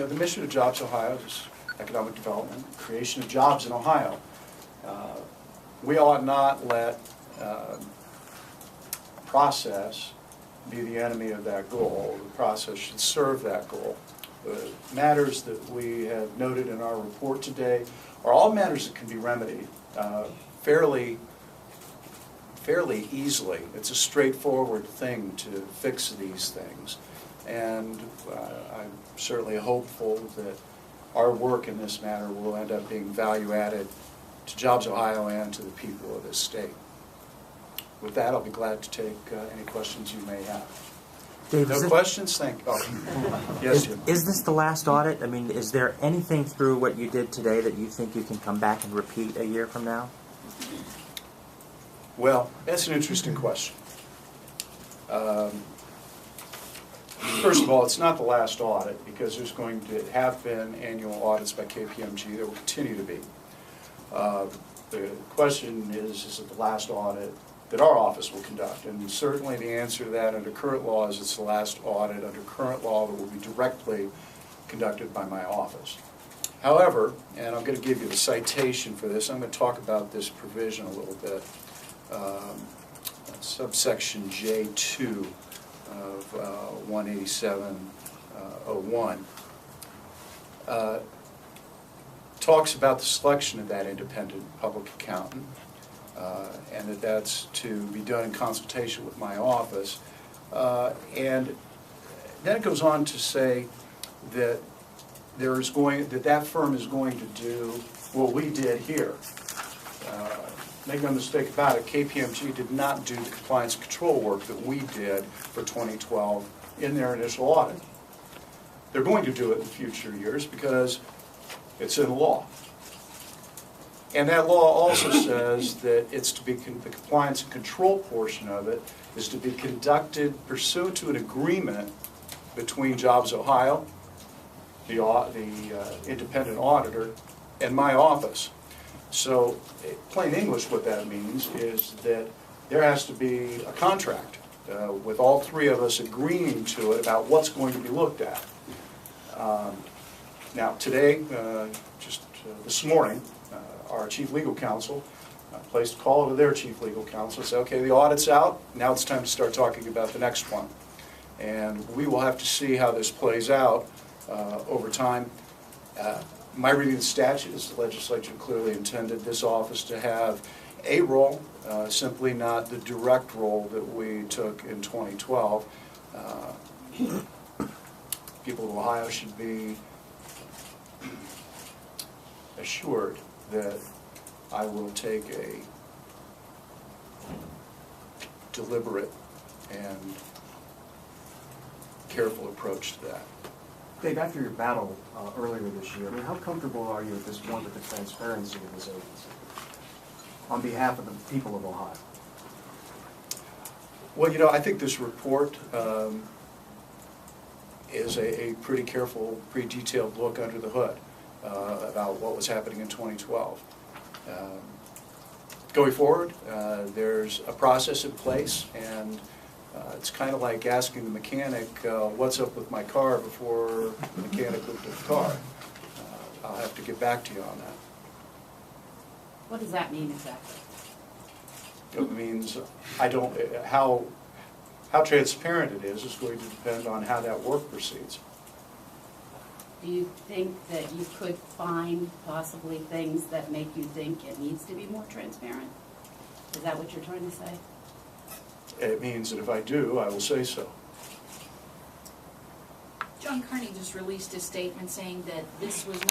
The mission of JobsOhio is economic development, creation of jobs in Ohio. We ought not let process be the enemy of that goal. The process should serve that goal. The matters that we have noted in our report today are all matters that can be remedied fairly easily. It's a straightforward thing to fix these things. And I'm certainly hopeful that our work in this matter will end up being value added to JobsOhio and to the people of this state. With that, I'll be glad to take any questions you may have. Dave, No questions? Thank you. Oh. Yes, Jim. Is this the last audit? I mean, is there anything through what you did today that you think you can come back and repeat a year from now? Well, that's an interesting question. First of all, it's not the last audit because there's going to have been annual audits by KPMG. There will continue to be. The question is it the last audit that our office will conduct? And certainly the answer to that under current law is it's the last audit under current law that will be directly conducted by my office. However, and I'm going to give you the citation for this, I'm going to talk about this provision a little bit. Subsection J2 of 187.01 talks about the selection of that independent public accountant, and that's to be done in consultation with my office. And then it goes on to say that that firm is going to do what we did here. Make no mistake about it, KPMG did not do the compliance and control work that we did for 2012 in their initial audit. They're going to do it in future years because it's in law. And that law also says that it's to be the compliance and control portion of it is to be conducted pursuant to an agreement between JobsOhio, the independent auditor, and my office. So, plain English, what that means is that there has to be a contract with all three of us agreeing to it about what's going to be looked at. Now, today, just this morning, our chief legal counsel placed a call to their chief legal counsel and said, okay, the audit's out, now it's time to start talking about the next one. And we will have to see how this plays out over time. My reading of the statute is the legislature clearly intended this office to have a role, simply not the direct role that we took in 2012. People of Ohio should be assured that I will take a deliberate and careful approach to that. Dave, after your battle earlier this year, I mean, how comfortable are you at this point with the transparency of this agency on behalf of the people of Ohio? Well, I think this report is a pretty careful, pretty detailed look under the hood about what was happening in 2012. Going forward, there's a process in place, and it's kind of like asking the mechanic what's up with my car before the mechanic looked at the car. I'll have to get back to you on that. What does that mean exactly? It means how transparent it is going to depend on how that work proceeds. Do you think that you could find possibly things that make you think it needs to be more transparent? Is that what you're trying to say? It means that if I do, I will say so. John Carney just released a statement saying that this was not